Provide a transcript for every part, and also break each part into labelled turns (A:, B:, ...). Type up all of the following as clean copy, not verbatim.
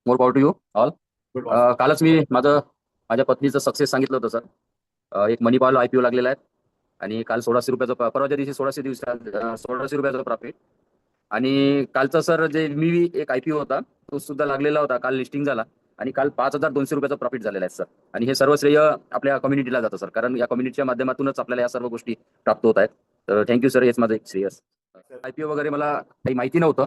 A: More power to you all.
B: Good morning.
A: कालच मी माझ्या पत्नीचं सक्सेस सांगितलं होतं सर. एक मनी पॉवर आयपीओ लागलेला आहे आणि काल 1600 रुपयाचा परवाच्या दिवशी 1600 रुपयाचा प्रॉफिट. आणि कालचा सर जे मी एक आयपीओ होता तो सुद्धा लागलेला होता, काल लिस्टिंग झाला आणि काल 5200 रुपयाचा प्रॉफिट झालेला आहे सर. आणि हे सर्व श्रेय आपल्या कम्युनिटीला जातं सर, कारण या कम्युनिटीच्या माध्यमातूनच आपल्याला या सर्व गोष्टी प्राप्त होत आहेत. तर थँक्यू सर, हेच माझं एक श्रेयस. आयपीओ वगैरे मला काही माहिती नव्हतं,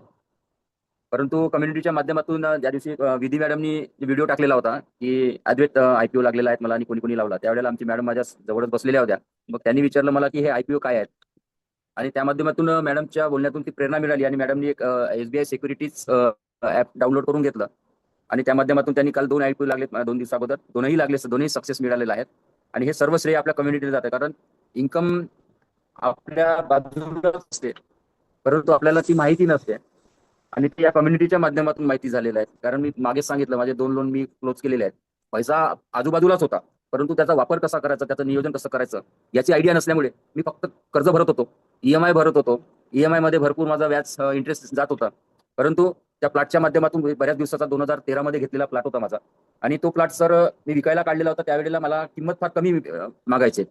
A: परंतु कम्युनिटीच्या माध्यमातून ज्या दिवशी विधी मॅडमनी व्हिडिओ टाकलेला होता की अद्वैत आयपीओ लागलेला आहे मला आणि कोणी कोणी लावला, त्यावेळेला आमची मॅडम माझ्या जवळच बसलेल्या होत्या. मग त्यांनी विचारलं मला की हे आयपीओ काय आहेत, आणि त्या माध्यमातून मॅडमच्या बोलण्यातून ती प्रेरणा मिळाली आणि मॅडमनी एक एसबीआय सिक्युरिटीज ऍप डाउनलोड करून घेतलं. आणि त्या माध्यमातून त्यांनी काल 2 आयपीओ लागले 2 दिवसा अगोदर, दोनही लागले, दोन्ही सक्सेस मिळालेले आहेत. आणि हे सर्व श्रेय आपल्या कम्युनिटीला जातं, कारण इन्कम आपल्या बाजूला असते परंतु आपल्याला ती माहिती नसते. आणि ते या कम्युनिटीच्या माध्यमातून माहिती झालेलं आहे, कारण मी मागे सांगितलं माझे 2 लोन मी क्लोज केलेले आहेत. पैसा आजूबाजूलाच होता, परंतु त्याचा वापर कसा करायचा, त्याचं नियोजन कसं करायचं याची आयडिया नसल्यामुळे मी फक्त कर्ज भरत होतो, ईएमआय भरत होतो. ईएमआय मध्ये भरपूर माझा व्याज इंटरेस्ट जात होता. परंतु त्या प्लॉटच्या माध्यमातून बऱ्याच दिवसाचा 2013 मध्ये घेतलेला प्लॉट होता माझा. आणि तो प्लॉट सर मी विकायला काढलेला होता, त्यावेळेला मला किंमत फार कमी मागायचे.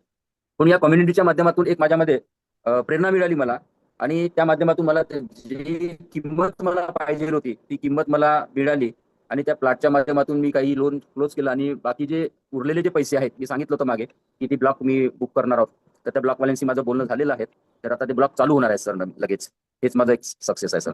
A: पण या कम्युनिटीच्या माध्यमातून एक माझ्यामध्ये प्रेरणा मिळाली मला. आणि त्या माध्यमातून मला जी किंमत मला पाहिजे होती ती किंमत मला मिळाली. आणि त्या प्लॉटच्या माध्यमातून मी काही लोन क्लोज केलं आणि बाकी जे उरलेले जे पैसे आहेत, मी सांगितलं होतं मागे की ती ब्लॉक मी बुक करणार आहोत, तर त्या ब्लॉकवाल्यांशी माझं बोलणं झालेलं आहे. तर आता ते ब्लॉक चालू होणार आहे सर लगेच. हेच माझं एक सक्सेस आहे सर.